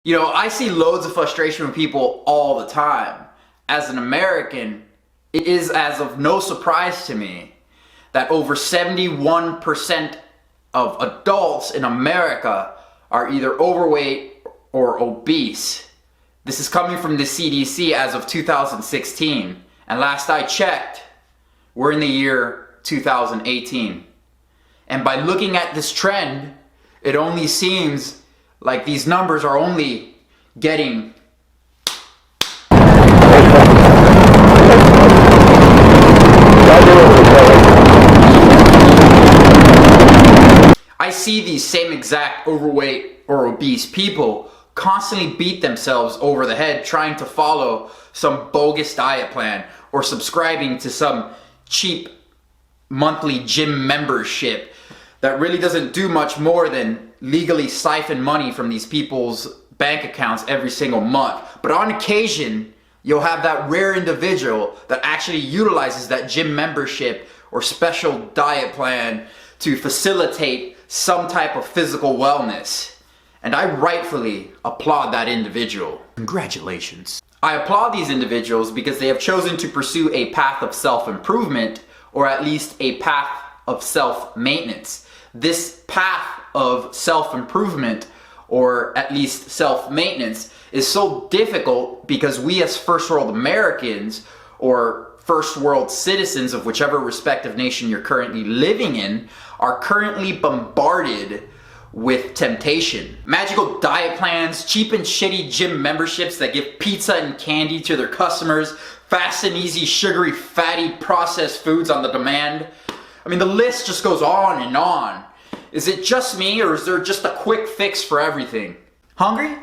You know, I see loads of frustration with people all the time. As an American, it is as of no surprise to me that over 71% of adults in America are either overweight or obese. This is coming from the CDC as of 2016. And last I checked, we're in the year 2018. And by looking at this trend, it only seems like these numbers are only getting I see these same exact overweight or obese people constantly beat themselves over the head trying to follow some bogus diet plan or subscribing to some cheap monthly gym membership that really doesn't do much more than legally siphon money from these people's bank accounts every single month. But on occasion, you'll have that rare individual that actually utilizes that gym membership or special diet plan to facilitate some type of physical wellness. And I rightfully applaud that individual. Congratulations. I applaud these individuals because they have chosen to pursue a path of self-improvement, or at least a path of self-maintenance. This path of self-improvement, or at least self-maintenance, is so difficult because we as first world Americans, or first world citizens of whichever respective nation you're currently living in, are currently bombarded with temptation. Magical diet plans, cheap and shitty gym memberships that give pizza and candy to their customers, fast and easy, sugary, fatty, processed foods on the demand. I mean, the list just goes on and on. Is it just me, or is there just a quick fix for everything? Hungry?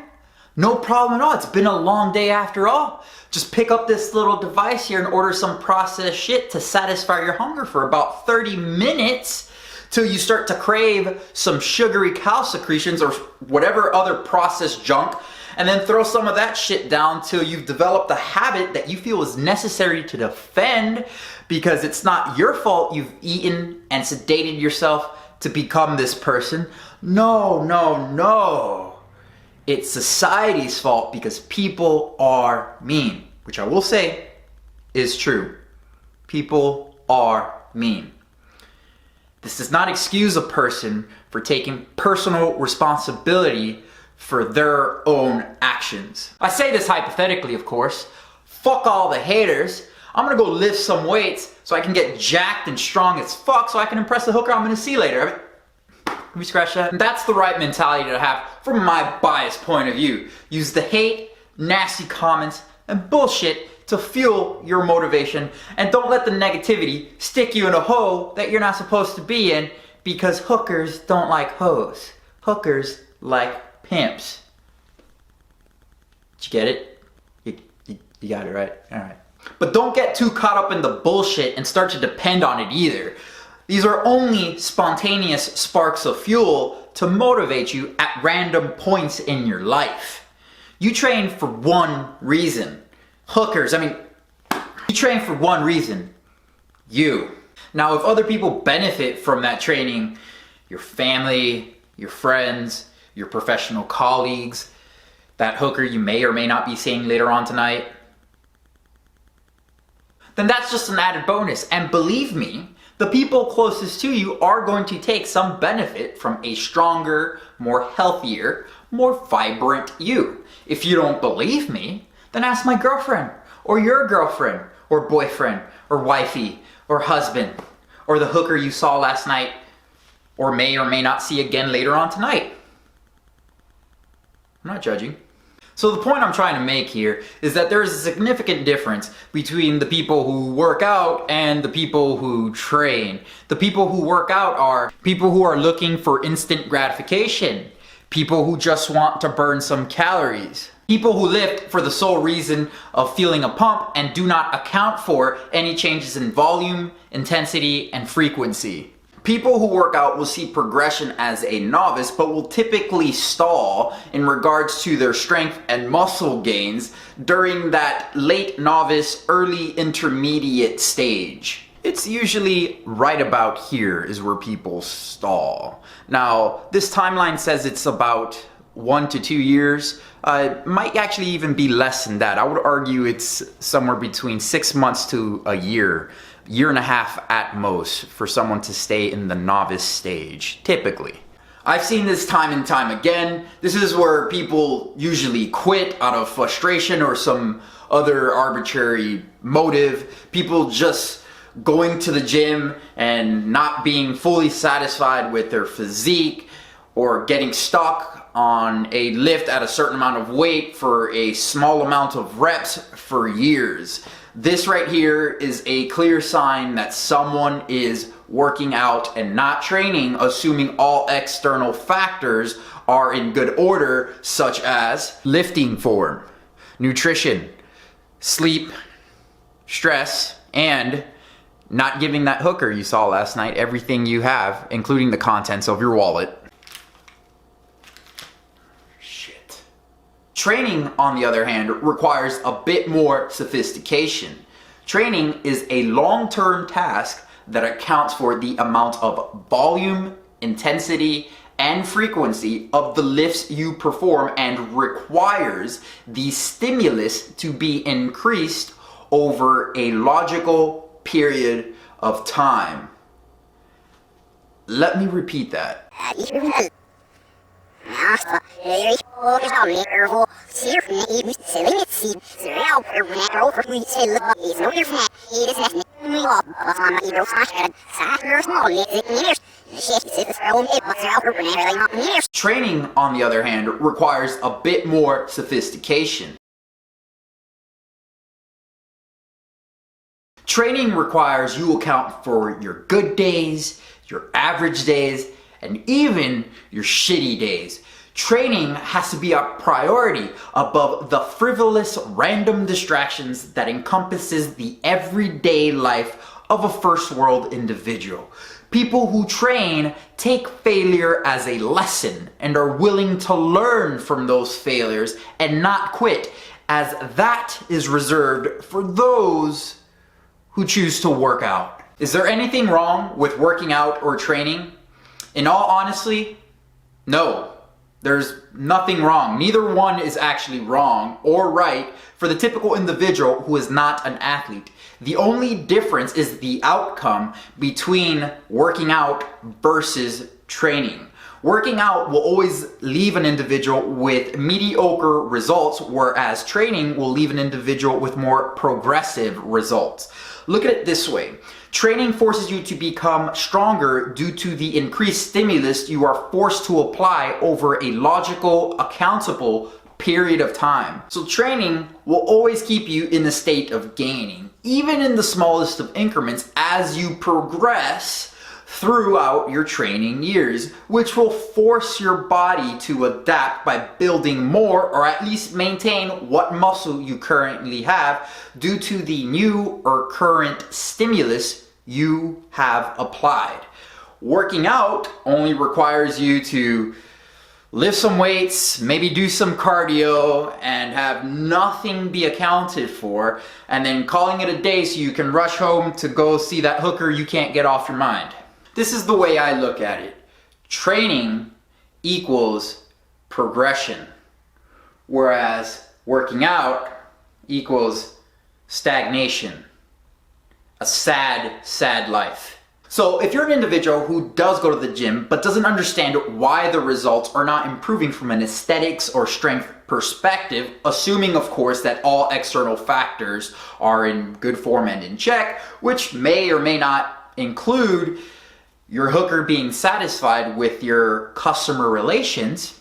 No problem at all. It's been a long day after all. Just pick up this little device here and order some processed shit to satisfy your hunger for about 30 minutes till you start to crave some sugary cow secretions or whatever other processed junk, and then throw some of that shit down till you've developed a habit that you feel is necessary to defend because it's not your fault you've eaten and sedated yourself to become this person. No, no, no. It's society's fault because people are mean, which I will say is true. People are mean. This does not excuse a person for taking personal responsibility for their own actions. I say this hypothetically, of course. Fuck all the haters. I'm gonna go lift some weights so I can get jacked and strong as fuck so I can impress the hooker I'm gonna see later. Can we scratch that? And that's the right mentality to have from my biased point of view. Use the hate, nasty comments, and bullshit to fuel your motivation, and don't let the negativity stick you in a hole that you're not supposed to be in, because hookers don't like hoes. Hookers like pimps. Did you get it? You got it, right? Alright. But don't get too caught up in the bullshit and start to depend on it either. These are only spontaneous sparks of fuel to motivate you at random points in your life. You train for one reason. Hookers, you train for one reason. You. Now, if other people benefit from that training, your family, your friends, your professional colleagues, that hooker you may or may not be seeing later on tonight, then that's just an added bonus. And believe me, the people closest to you are going to take some benefit from a stronger, more healthier, more vibrant you. If you don't believe me, then ask my girlfriend, or your girlfriend, or boyfriend, or wifey, or husband, or the hooker you saw last night, or may not see again later on tonight. I'm not judging. So the point I'm trying to make here is that there is a significant difference between the people who work out and the people who train. The people who work out are people who are looking for instant gratification, people who just want to burn some calories, people who lift for the sole reason of feeling a pump and do not account for any changes in volume, intensity, and frequency. People who work out will see progression as a novice, but will typically stall in regards to their strength and muscle gains during that late novice, early intermediate stage. It's usually right about here is where people stall. Now, this timeline says it's about 1 to 2 years. Might actually even be less than that. I would argue it's somewhere between 6 months to a year and a half at most for someone to stay in the novice stage, typically. I've seen this time and time again. This is where people usually quit out of frustration or some other arbitrary motive. People just going to the gym and not being fully satisfied with their physique, or getting stuck on a lift at a certain amount of weight for a small amount of reps for years. This right here is a clear sign that someone is working out and not training, assuming all external factors are in good order, such as lifting form, nutrition, sleep, stress, and not giving that hooker you saw last night everything you have, including the contents of your wallet. Shit. Training, on the other hand, requires a bit more sophistication. Training is a long-term task that accounts for the amount of volume, intensity, and frequency of the lifts you perform and requires the stimulus to be increased over a logical period of time. Let me repeat that. Training, on the other hand, requires a bit more sophistication. Training requires you account for your good days, your average days, and even your shitty days. Training has to be a priority above the frivolous random distractions that encompasses the everyday life of a first world individual. People who train take failure as a lesson and are willing to learn from those failures and not quit, as that is reserved for those who choose to work out. Is there anything wrong with working out or training? In all honesty, no. There's nothing wrong. Neither one is actually wrong or right for the typical individual who is not an athlete. The only difference is the outcome between working out versus training. Working out will always leave an individual with mediocre results, whereas training will leave an individual with more progressive results. Look at it this way. Training forces you to become stronger due to the increased stimulus you are forced to apply over a logical, accountable period of time. So training will always keep you in a state of gaining, even in the smallest of increments as you progress throughout your training years, which will force your body to adapt by building more or at least maintain what muscle you currently have due to the new or current stimulus you have applied. Working out only requires you to lift some weights, maybe do some cardio, and have nothing be accounted for, and then calling it a day so you can rush home to go see that hooker you can't get off your mind. This is the way I look at it. Training equals progression, whereas working out equals stagnation. A sad, sad life. So if you're an individual who does go to the gym but doesn't understand why the results are not improving from an aesthetics or strength perspective, assuming of course that all external factors are in good form and in check, which may or may not include your hooker being satisfied with your customer relations,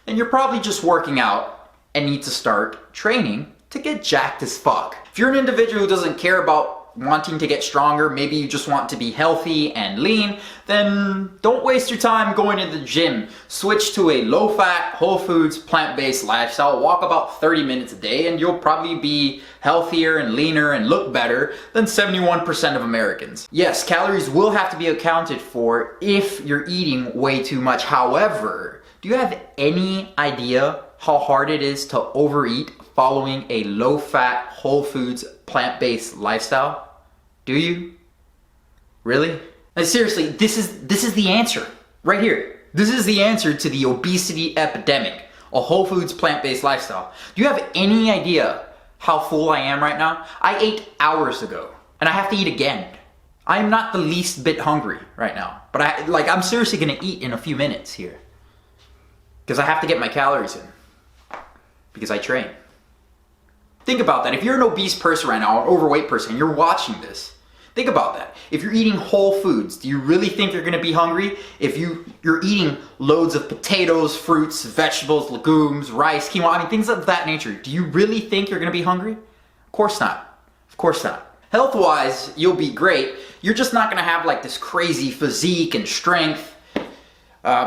then you're probably just working out and need to start training to get jacked as fuck. If you're an individual who doesn't care about wanting to get stronger, maybe you just want to be healthy and lean, then don't waste your time going to the gym. Switch to a low-fat, whole foods, plant-based lifestyle. Walk about 30 minutes a day and you'll probably be healthier and leaner and look better than 71% of Americans. Yes, calories will have to be accounted for if you're eating way too much. However, do you have any idea how hard it is to overeat following a low-fat, whole foods, plant-based lifestyle? Do you? Really? Like, seriously, this is the answer right here. This is the answer to the obesity epidemic, a whole foods plant-based lifestyle. Do you have any idea how full I am right now? I ate hours ago, and I have to eat again. I am not the least bit hungry right now, but I'm seriously gonna eat in a few minutes here. Because I have to get my calories in. Because I train. Think about that. If you're an obese person right now, or overweight person, and you're watching this, think about that. If you're eating whole foods, do you really think you're gonna be hungry? If you're eating loads of potatoes, fruits, vegetables, legumes, rice, quinoa, things of that nature, do you really think you're gonna be hungry? Of course not. Of course not. Health-wise, you'll be great. You're just not gonna have like this crazy physique and strength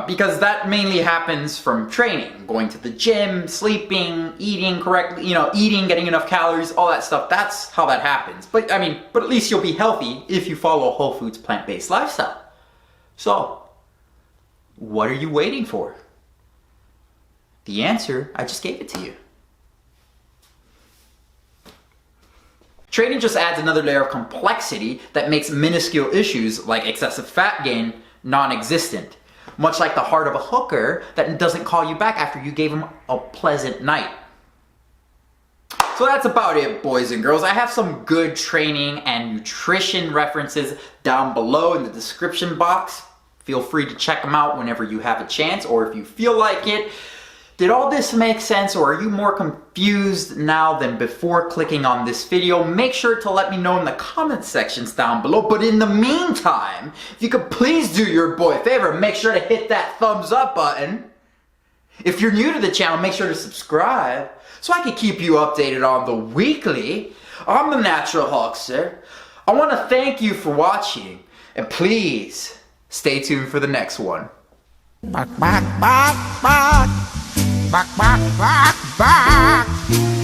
because that mainly happens from training, going to the gym, sleeping, eating correctly, eating, getting enough calories, all that stuff. That's how that happens. But at least you'll be healthy if you follow a whole foods plant-based lifestyle. So, what are you waiting for? The answer, I just gave it to you. Training just adds another layer of complexity that makes minuscule issues like excessive fat gain non-existent. Much like the heart of a hooker that doesn't call you back after you gave him a pleasant night. So that's about it, boys and girls. I have some good training and nutrition references down below in the description box. Feel free to check them out whenever you have a chance or if you feel like it. Did all this make sense, or are you more confused now than before clicking on this video? Make sure to let me know in the comment sections down below. But in the meantime, if you could please do your boy a favor, make sure to hit that thumbs up button. If you're new to the channel, make sure to subscribe so I can keep you updated on the weekly. I'm the Natural Hulkster. I want to thank you for watching, and please stay tuned for the next one. Back, back, back, back. Back, back, back, back.